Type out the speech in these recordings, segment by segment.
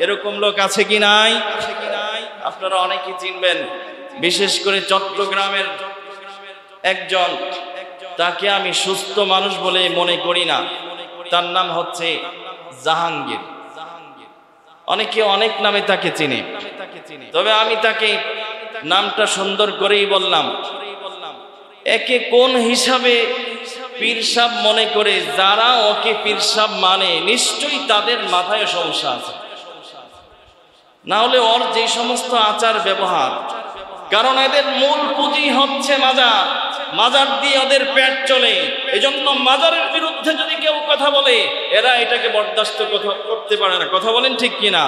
এরকম লোক আছে কি নাই? আপনারা অনেকেই চিনবেন, বিশেষ করে চট্টগ্রামের একজন, তাকে আমি সুস্থ মানুষ বলে মনে করি না। তার নাম হচ্ছে জাহাঙ্গীর। অনেকে অনেক নামে তাকে চিনে, তবে আমি তাকে নামটা সুন্দর করেই বললাম। একে কোন হিসাবে পীর সাহেব মনে করে, যারা ওকে পীর সাহেব মানে নিশ্চয়ই তাদের মাথায় সমস্যা আছে, না হলে ওর যে সমস্ত আচার ব্যবহার, কারণ এদের মূল পুঁজি হচ্ছে মাজার, মাজার দিয়ে ওদের পেট চলে। এজন্য মাজারের বিরুদ্ধে যদি কেউ কথা বলে, এরা এটাকে বরদাস্ত করতে পারে না। কথা বলেন ঠিক কিনা?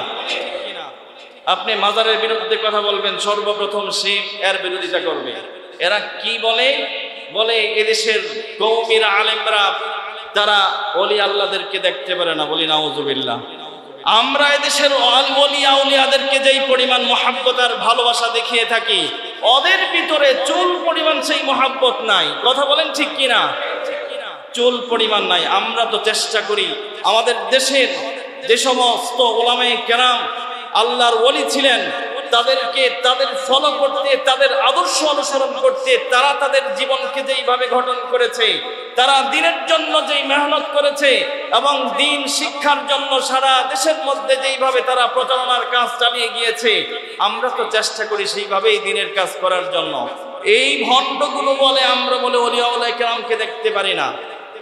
আপনি মাজারের বিরুদ্ধে কথা বলবেন, সর্বপ্রথম সে এর বিরোধিতা করবে। এরা কি বলে? বলে এদেশের কওমিরা আলেমরা তারা ওলি আল্লাহদেরকে দেখতে পারে না। বলি নাউজুবিল্লাহ। আমরা এদেশের ওলি আউলিয়াদেরকে যেই পরিমাণ মহাব্বত আর ভালোবাসা দেখিয়ে থাকি, ওদের ভিতরে চুল পরিমাণ সেই মহাব্বত নাই। কথা বলেন ঠিক কিনা? চুল পরিমাণ নাই। আমরা তো চেষ্টা করি আমাদের দেশের যে সমস্ত উলামায়ে কেরাম আল্লাহর ওলি ছিলেন, তাদেরকে তাদের ফলো করতে, তাদের আদর্শ অনুসরণ করতে, তারা তাদের জীবনকে যেইভাবে গঠন করেছে, তারা দিনের জন্য যেই মেহনত করেছে এবং দিন শিক্ষার জন্য সারা দেশের মধ্যে যেইভাবে তারা প্রচারণার কাজ চালিয়ে গিয়েছে, আমরা তো চেষ্টা করি সেইভাবেই দিনের কাজ করার জন্য। এই ভণ্ডগুলো বলে আমরা বলে ওলিয়া উলামায়ে কেরামকে দেখতে পারি না।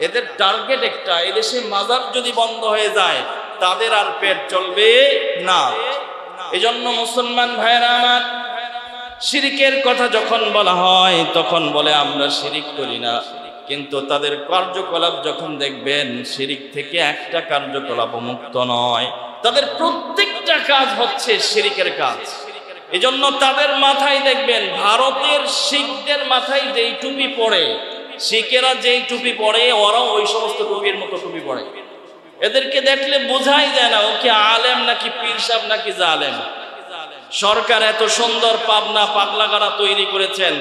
এদের টার্গেট একটা, এদেশে মাজার যদি বন্ধ হয়ে যায় তাদের আর পেট চলবে না। এজন্য মুসলমান ভাইরা আমার, শিরিকের কথা যখন বলা হয় তখন বলে আমরা শিরিক করি না, কিন্তু তাদের কার্যকলাপ যখন দেখবেন শিরিক থেকে একটা কার্যকলাপ মুক্ত নয়। তাদের প্রত্যেকটা কাজ হচ্ছে শিরিকের কাজ। এজন্য তাদের মাথায় দেখবেন, ভারতের শিখদের মাথায় যেই টুপি পড়ে, শিখেরা যেই টুপি পড়ে, ওরাও ওই সমস্ত টুপির মতো টুপি পড়ে। এদেরকে দেখলে বোঝাই যায় না ওকে আলেম নাকি পীর সাহেব নাকি জালেম। সরকার এত সুন্দর পাবনা পাগলাগাড়া তৈরি করেছেন,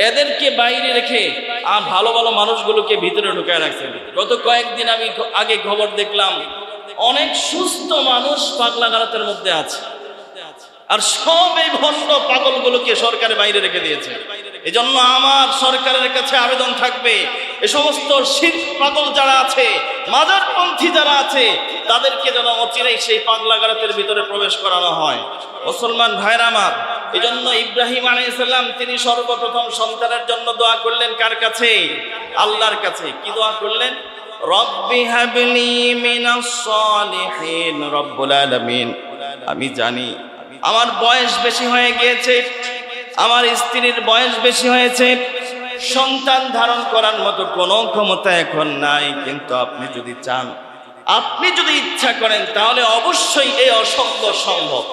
এদেরকে বাইরে রেখে আর ভালো ভালো মানুষগুলোকে ভিতরে ঢুকায় রাখছেন। গত কয়েকদিন আমি আগে খবর দেখলাম, অনেক সুস্থ মানুষ পাগলাগাড়াতের মধ্যে আছে, আর সব এই ভণ্ড পাগলগুলোকে সরকারের বাইরে রেখে দিয়েছে। এজন্য আমার সরকারের কাছে আবেদন থাকবে, এ সমস্ত শিরক পাগল যারা আছে, মাজারপন্থী যারা আছে, তাদেরকে যেন অচিরেই সেই পাগলাগাড়াতের ভিতরে প্রবেশ করানো হয়। মুসলমান ভাইরা আমার, এজন্য ইব্রাহিম আলাইহিস সালাম তিনি সর্বপ্রথম সন্তানের জন্য দোয়া করলেন কার কাছে? আল্লাহর কাছে। কি দোয়া করলেন? রব্বি হাবলি মিনাস সালিহিন। রব্বুল আলামিন, আমি জানি আমার বয়স বেশি হয়ে গিয়েছে, আমার স্ত্রীর বয়স বেশি হয়েছে, সন্তান ধারণ করার মতো কোনো ক্ষমতা এখন নাই, কিন্তু আপনি যদি চান, আপনি যদি ইচ্ছা করেন, তাহলে অবশ্যই এই অসম্ভব সম্ভব।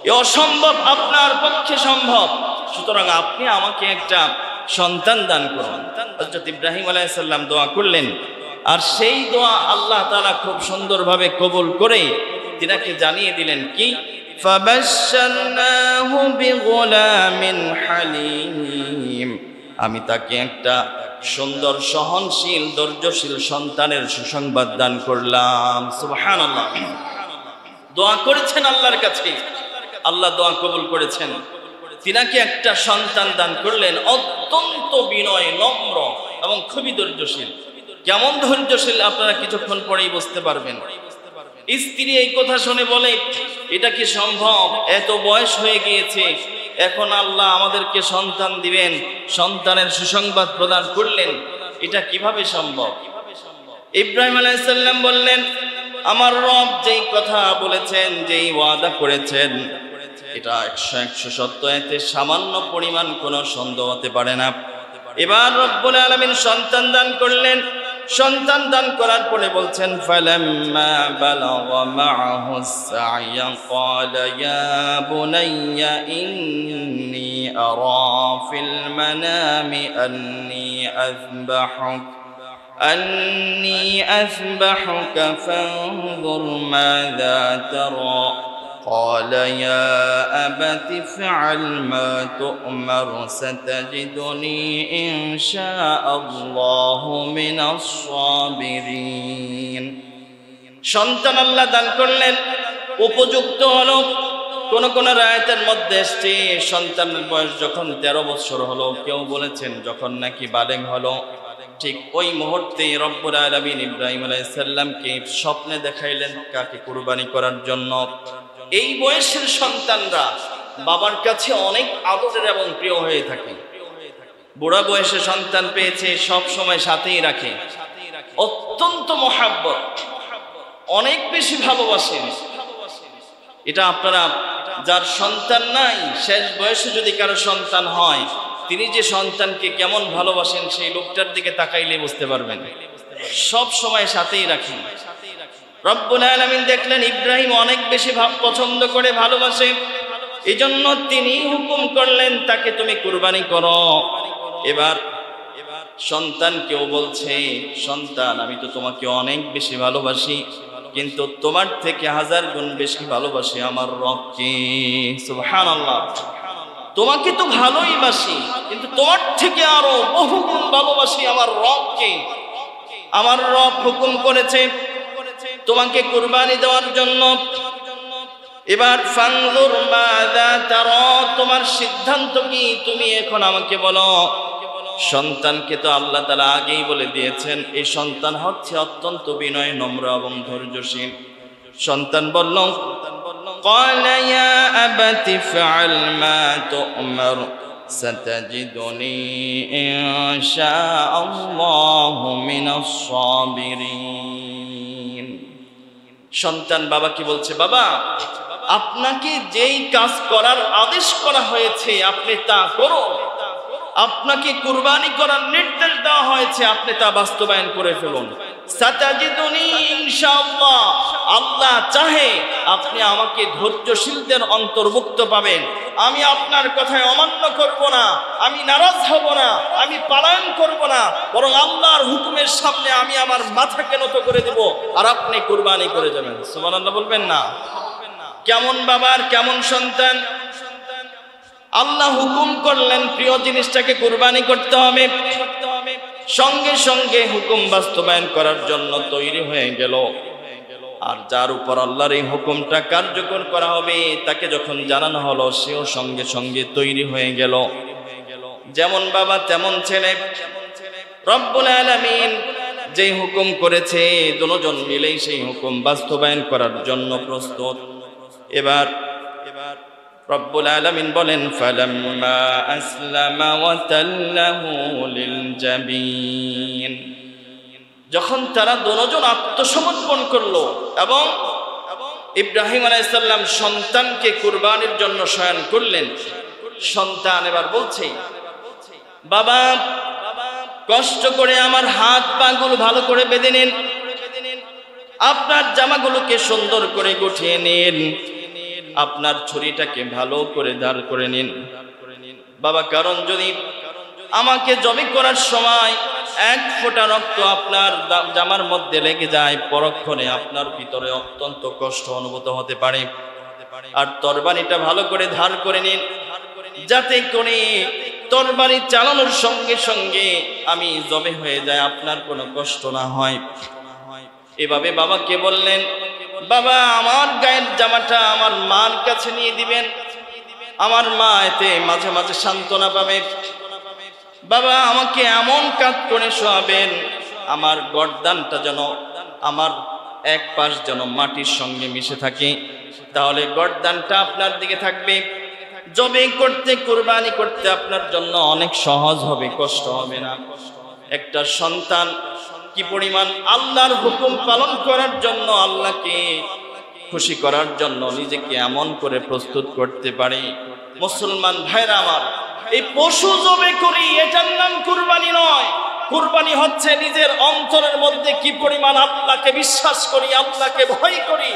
এই অসম্ভব আপনার পক্ষে সম্ভব। সুতরাং আপনি আমাকে একটা সন্তান দান করুন। হযরত ইব্রাহিম আলাইহিস সালাম দোয়া করলেন, আর সেই দোয়া আল্লাহ তাআলা খুব সুন্দরভাবে কবুল করে তিনাকে জানিয়ে দিলেন কি? ফাবাশশারনাহু বিগুলামিন হালিম। আমি তাকে একটা সুন্দর সহনশীল ধৈর্যশীল সন্তানের সুসংবাদ দান করলাম। সুবহানাল্লাহ। দোয়া করেছেন আল্লাহর কাছে, আল্লাহ দোয়া কবুল করেছেন, তিনাকে একটা সন্তান দান করলেন, অত্যন্ত বিনয়, নম্র এবং খুবই ধৈর্যশীল। কেমন ধৈর্যশীল আপনারা কিছুক্ষণ পরেই বুঝতে পারবেন। স্ত্রী এই কথা শুনে বলে, এটা কি সম্ভব? এত বয়স হয়ে গিয়েছে, এখন আল্লাহ আমাদেরকে সন্তান দিবেন, সন্তানের সুসংবাদ প্রদান করলেন, এটা কিভাবে সম্ভব? ইব্রাহিম আলাইহিস সালাম বললেন, আমার রব যেই কথা বলেছেন, যেই ওয়াদা করেছেন, এটা 100 সত্য, এতে সামান্য পরিমাণ কোনো সন্দেহ হতে পারে না। এবার রব্বুল আলামিন সন্তান দান করলেন। সন্তান দান করার পরে বলছেন, ফালাম্মা বালাগা মাআহুস সা'য়া ক্বালা ইয়া বুনাইয়া ইন্নী আরা ফিল মানামি أني أذبحك فانظر ماذا ترى قال يا أبت افعل ما تؤمر ستجدني إن شاء الله من الصابرين। সন্তান আল্লাহ দান করলেন, উপযুক্ত হলো। কোন কোন রায়াতের মধ্যে এসছে সন্তানের বয়স যখন 13 বছর হলো, কেউ বলেছেন যখন নাকি বালেগ হলো, ঠিক ওই মুহূর্তে রব্বুল আলামিন ইব্রাহিম আলাইহিস সালামকে স্বপ্নে দেখাইলেন কাকে কুরবানি করার জন্য। এই বয়সের সন্তানরা বাবার কাছে অনেক আদরের এবং প্রিয় হয়ে থাকে। বুড়া বয়সে সন্তান পেয়েছে সব সময় সাথেই রাখে, অত্যন্ত মহাব্বত, অনেক বেশি ভালোবাসেন। এটা আপনারা যার সন্তান নাই, শেষ বয়সে যদি কারো সন্তান হয়, তিনি যে সন্তানকে কেমন ভালোবাসেন সেই লোকটার দিকে তাকাইলে বুঝতে পারবেন। সব সময় সাথেই রাখেন। রব্বুল আলামিন দেখলেন ইব্রাহিম অনেক বেশি পছন্দ করে, ভালোবাসে, এই জন্য তিনি হুকুম করলেন তাকে তুমি কুরবানি করো। এবার সন্তানকেও বলছে, সন্তান আমি তো তোমাকে অনেক বেশি ভালোবাসি, কিন্তু তোমার থেকে 1000 গুণ বেশি ভালোবাসি আমার রবকে। সুবহানাল্লাহ। তোমাকে তো ভালোই বাসি, কিন্তু তোমার থেকে আরো বহু গুণ ভালোবাসি আমার রবকে। আমার রব হুকুম করেছে তোমাকে কুরবানি দেওয়ার জন্য। এবার ফানজুর মাযা তারা, তোমার সিদ্ধান্ত কি, তুমি এখন আমাকে বলো। সন্তানকে তো আল্লাহ তাআলা আগেই বলে দিয়েছেন এই সন্তান হচ্ছে অত্যন্ত বিনয়, নম্র এবং ধৈর্যশীল। সন্তান বলল, ক্বালা ইয়া আবাতি ফাআল মা তু'মার সাতাজিদুনি ইনশাআল্লাহু মিনাস সাবিরিন। সন্তান বাবাকে বলছে, বাবা আপনাকে যেই কাজ করার আদেশ করা হয়েছে আপনি তা করুন। আপনাকে কুরবানি করার নির্দেশ দেওয়া হয়েছে, আপনি তা বাস্তবায়ন করে ফেলুন। সাতাজিদুনি ইনশাআল্লাহ, আল্লাহ চাহে আপনি আমাকে ধৈর্যশীলদের অন্তর্ভুক্ত পাবেন। আমি আপনার কথায় অমান্য করব না, আমি নারাজ হব না, আমি পালায়ন করব না, বরং আল্লাহর হুকুমের সামনে আমি আমার মাথাকে নত করে দেব, আর আপনি কুরবানি করে যাবেন। সুবহানাল্লাহ বলবেন না? কেমন বাবার কেমন সন্তান। আল্লাহ হুকুম করলেন প্রিয় জিনিসটাকে কুরবানি করতে হবে, সঙ্গে সঙ্গে হুকুম বাস্তবায়ন করার জন্য তৈরি হয়ে গেল। আর যার উপর আল্লাহর এই হুকুমটা কার্যকর করা হবে তাকে যখন জানানো হলো, সেও সঙ্গে সঙ্গে তৈরি হয়ে গেল। যেমন বাবা তেমন ছেলে। রব্বুল আলামিন যেই হুকুম করেছে দুজন মিলেই সেই হুকুম বাস্তবায়ন করার জন্য প্রস্তুত। এবার রব্বুল আলামিন বলেন, ফালাম্মা আসলামা ওয়া তাল্লাহু লিল জাবিন, যখন তারা দুজন আত্মসমর্পণ করলো এবং ইব্রাহিম আলাইহিস সালাম সন্তানকে কুরবানির জন্য শয়ন করলেন, সন্তান এবার বলছে, বাবা কষ্ট করে আমার হাত পাগুলো ভালো করে বেঁধে নিন, আপনার জামাগুলোকে সুন্দর করে গুটিয়ে নিন, আপনার ছুরিটাকে ভালো করে ধার করে নিন বাবা, কারণ যদি আমাকে জবাই করার সময় এক ফোঁটা রক্ত আপনার জামার মধ্যে লেগে যায়, পরক্ষণে আপনার ভিতরে অত্যন্ত কষ্ট অনুভূত হতে পারে। আর তরবারিটা ভালো করে ধার করে নিন, যাতে করে তরবারি চালানোর সঙ্গে সঙ্গে আমি জবাই হয়ে যায়, আপনার কোনো কষ্ট না হয়। এভাবে বাবাকে বললেন, বাবা আমার গায়ের জামাটা আমার মার কাছে নিয়ে দিবেন, আমার মা এতে মাঝে মাঝে সান্ত্বনা পাবে। বাবা আমাকে এমন কাত করে শোয়াবেন, আমার গর্দানটা যেন আমার এক পাশ যেন মাটির সঙ্গে মিশে থাকে, তাহলে গর্দানটা আপনার দিকে থাকবে। জবাই করতে কুরবানি করতে আপনার জন্য অনেক সহজ হবে, কষ্ট হবে না। একটা সন্তান কি পরিমাণ আল্লাহর হুকুম পালন করার জন্য, আল্লাহকে খুশি করার জন্য নিজেকে এমন করে প্রস্তুত করতে পারে। মুসলমান ভাইরা আমার, এই পশু জবাই করি এটার নাম কুরবানি নয়। কুরবানি হচ্ছে নিজের অন্তরের মধ্যে কি পরিমাণ আল্লাহকে বিশ্বাস করি, আল্লাহকে ভয় করি,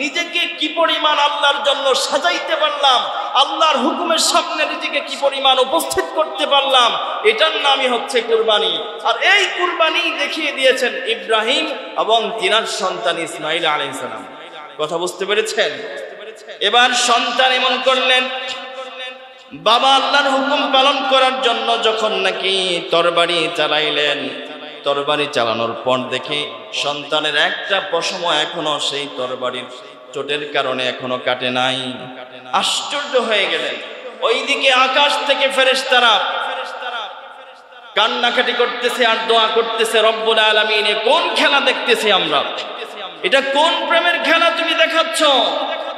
নিজেকে কি পরিমাণ আল্লাহর জন্য সাজাইতে পারলাম, আল্লাহর হুকুমের সামনে নিজেকে কি পরিমাণ উপস্থিত করতে পারলাম, এটার নামই হচ্ছে কুরবানি। আর এই কুরবানি দেখিয়ে দিয়েছেন ইব্রাহিম এবং তিনার সন্তান ইসমাইল আলাইহিস সালাম। কথা বুঝতে পেরেছেন? এবার সন্তান এমন করলেন, বাবা আল্লাহর হুকুম পালন করার জন্য যখন নাকি তরবারি চালাইলেন, তরবারি চালানোর পর দেখে সন্তানের একটা পশম এখনো সেই তরবারির চোটের কারণে এখনো কাটে নাই। আশ্চর্য হয়ে গেলেন। ওইদিকে আকাশ থেকে ফেরেশতারা কান্নাকাটি করতেছে আর দোয়া করতেছে, রব্বুল আলামিন কোন খেলা দেখতেছি আমরা, এটা কোন প্রেমের খেলা তুমি দেখাচ্ছ?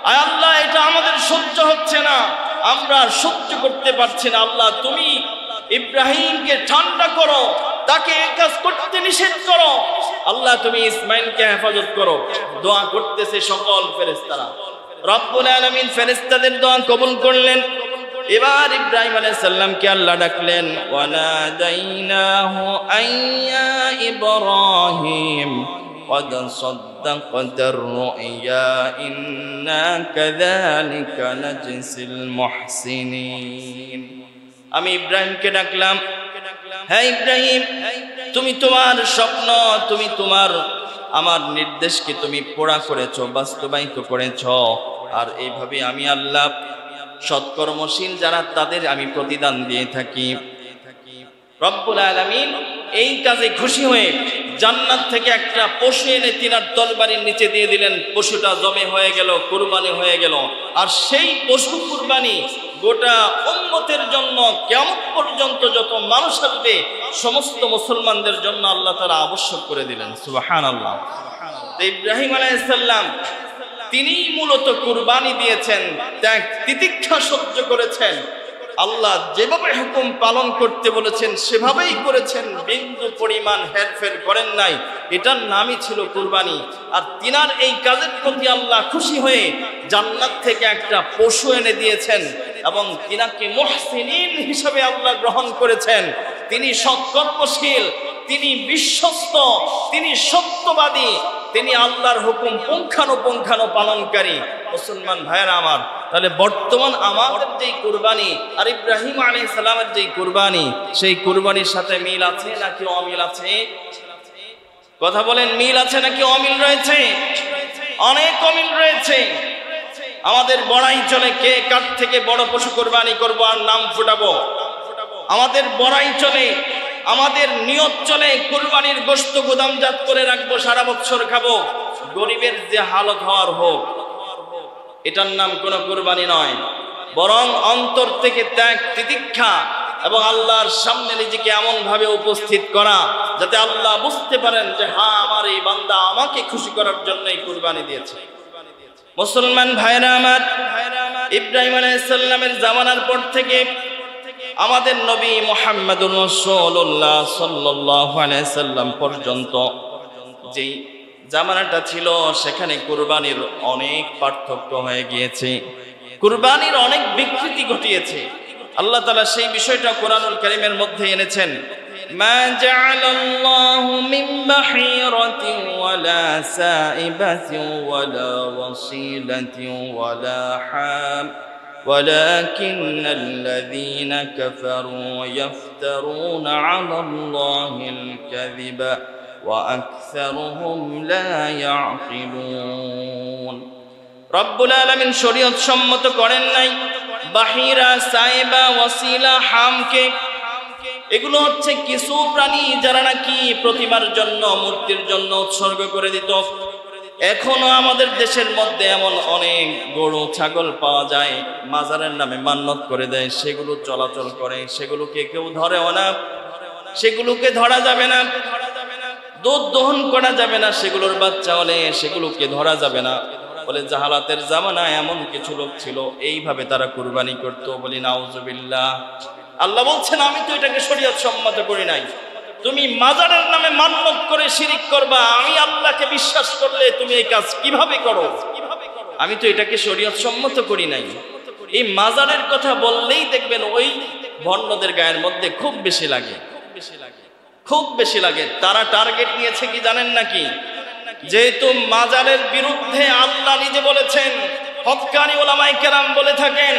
আয় আল্লাহ, এটা আমাদের সহ্য হচ্ছে না, আমরা সহ্য করতে পারছি না। আল্লাহ, তুমি ইব্রাহিমকে ঠান্ডা করো, তাকে এই কাজ করতে নিষেধ করো। আল্লাহ, তুমি ইসমাইলকে হেফাজত করো। দোয়া করতেছে সকল ফেরেশতারা। রব্বুল আলামিন ফেরেশতাদের দোয়া কবুল করলেন। এবার ইব্রাহিম আলাইহিস সালামকে আল্লাহ ডাকলেন, ওয়ানাদাইনাহু আইয়া ইব্রাহিম قد صدقت الرؤيا إنا كذلك نجزي المحسنين। আমি ইব্রাহিমকে ডাকলাম, হ্যাঁ ইব্রাহিম, তুমি তোমার স্বপ্ন, তুমি তোমার আমার নির্দেশকে তুমি পুরা করেছো, বাস্তবায়িত করেছো। আর এইভাবে আমি আল্লাহ সৎকর্মশীল যারা তাদের আমি প্রতিদান দিয়ে থাকি। রব্বুল আলামিন এই কাজে খুশি হয়ে জান্নাত থেকে একটা পশু এনে তিনার তরবারির নিচে দিয়ে দিলেন। পশুটা জমে হয়ে গেল, কুরবানি হয়ে গেল। আর সেই পশু কুরবানি গোটা উম্মতের জন্য কিয়ামত পর্যন্ত যত মানুষ আসবে সমস্ত মুসলমানদের জন্য আল্লাহ তাআলা আবশ্যক করে দিলেন। সুবহানাল্লাহ। তো ইব্রাহিম আলাইহিস সালাম তিনি মূলত কুরবানি দিয়েছেন, ত্যাগ তিতিক্ষা সহ্য করেছেন। আল্লাহ যেভাবে হুকুম পালন করতে বলেছেন সেভাবেই করেছেন, বিন্দু পরিমাণ হেরফের করেন নাই। এটার নামই ছিল কুরবানি। আর তিনার এই কাজের প্রতি আল্লাহ খুশি হয়ে জান্নাত থেকে একটা পশু এনে দিয়েছেন এবং তিনাকে মুহসিনিন হিসেবে আল্লাহ গ্রহণ করেছেন। তিনি সৎকর্মশীল, তিনি বিশ্বস্ত, তিনি সত্যবাদী, তিনি আল্লাহর হুকুম পুঙ্খানুপুঙ্খানু পালনকারী। মুসলমান ভাইয়েরা আমার, তাহলে বর্তমান আমাদের যেই কুরবানি আর ইব্রাহিম আলাইহিস সালামের যেই কুরবানি, সেই কুরবানির সাথে মিল আছে নাকি অমিল আছে? কথা বলেন, মিল আছে নাকি অমিল রয়েছে? অনেক অমিল রয়েছে। আমাদের বড়াই চলে কে কার থেকে বড় পশু কুরবানি করবো আর নাম ফুটাবো। আমাদের বড়াই চলে, আমাদের নিয়ত চলে কুরবানির গোশত গুদামজাত করে রাখবো, সারা বছর খাবো। গরিবের যে হালত হওয়ার হোক, এটার নাম কোনো কুরবানি নয়, বরং অন্তর থেকে ত্যাগ তিতিক্ষা এবং আল্লাহর সামনে নিজেকে এমন ভাবে উপস্থিত করা যাতে আল্লাহ বুঝতে পারেন যে হ্যাঁ, আমার এই বান্দা আমাকে খুশি করার জন্যই কুরবানি দিয়েছে। মুসলমান ভাইরা আমার, ইব্রাহিম আলাইহিস সালামের জামানার পর থেকে আমাদের নবী মুহাম্মদুর রাসূলুল্লাহ সাল্লাল্লাহু আলাইহি সাল্লাম পর্যন্ত যেই জামানাটা ছিল সেখানে কুরবানির অনেক পার্থক্য হয়ে গিয়েছে, কুরবানির অনেক বিকৃতি ঘটিয়েছে। আল্লাহ তাআলা সেই বিষয়টা কোরআনুল কারীমের মধ্যে এনেছেন। মা জাআলাল্লাহু মিন বাহিরাতিন ওয়ালা সাইবাতিন ওয়ালা ওয়াসিলাতিন ওয়ালা হাম ولكن الذين كفروا يفترون على الله الكذب وأكثرهم لا يعقلون। রব্বুল আলামিন শরীয়ত সম্মত করেন নাই বাহিরা, সাইবা, ওয়াসিলা, হামকে। এগুলো হচ্ছে কিছু প্রাণী যারা নাকি প্রতিমার জন্য, মূর্তির জন্য উৎসর্গ করে দিত। এখনো আমাদের দেশের মধ্যে এমন অনেক গরু ছাগল পাওয়া যায়, মাজারের নামে মান্নত করে দেয়, সেগুলো চলাচল করে, সেগুলোকে কেউ ধরেও না, সেগুলোকে ধরা যাবে না, দুধ দহন করা যাবে না, সেগুলোর বাচ্চা হলে সেগুলোকে ধরা যাবে না বলে জাহালাতের জামানায় এমন কিছু লোক ছিল, এইভাবে তারা কুরবানি করত। বলি নাউজুবিল্লাহ। আল্লাহ বলছেন আমি তো এটাকে শরীয়ত সম্মত করি নাই। তুমি মাজারের নামে মান্নত করে শিরিক করবা, আমি আল্লাহকে বিশ্বাস করলে তুমি এই কাজ কিভাবে করো? আমি তো এটাকে শরীয়ত সম্মত করি নাই। এই মাজারের কথা বললেই দেখবেন ওই ভণ্ডদের গায়ের মধ্যে খুব বেশি লাগে, খুব বেশি লাগে। তারা টার্গেট নিয়েছে কি জানেন নাকি? যেহেতু মাজারের বিরুদ্ধে আল্লাহ নিজে বলেছেন, হক্কানি উলামায়ে কেরাম বলে থাকেন,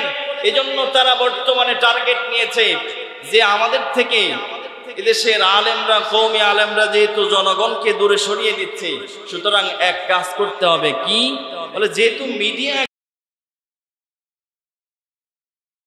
এজন্য তারা বর্তমানে টার্গেট নিয়েছে যে আমাদের থেকে এদেশের আলেমরা, কওমি আলেমরা যেহেতু জনগণকে দূরে সরিয়ে দিচ্ছে, সুতরাং এক কাজ করতে হবে। কি বলে? যেহেতু মিডিয়া